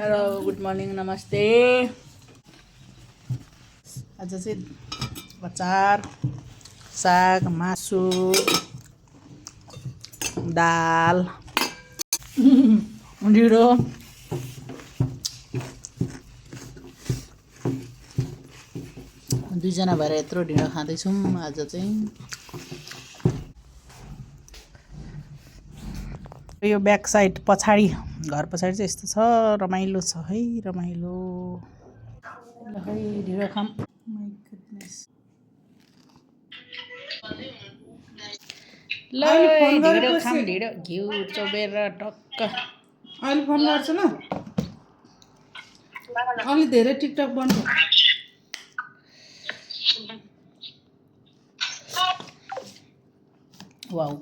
Hello good morning नमस्ते। आज चाहिँ अचार साग मासु दाल ढिँडो दुईजना भएर यत्रो ढिँडो खाँदैछौँ आज चाहिँ। यो ब्याक साइड पछाडि घर पछाडि चाहिँ यस्तो छ, रमाइलो छ है, रमाइलो। ल है ढिँडो खाम। My goodness. ल ढिँडो खाम, ढिँडो घिउ चोबेर टक्क। अहिले फोन गर्छ ल, अलि धेरै टिकटक बन्द। वाउ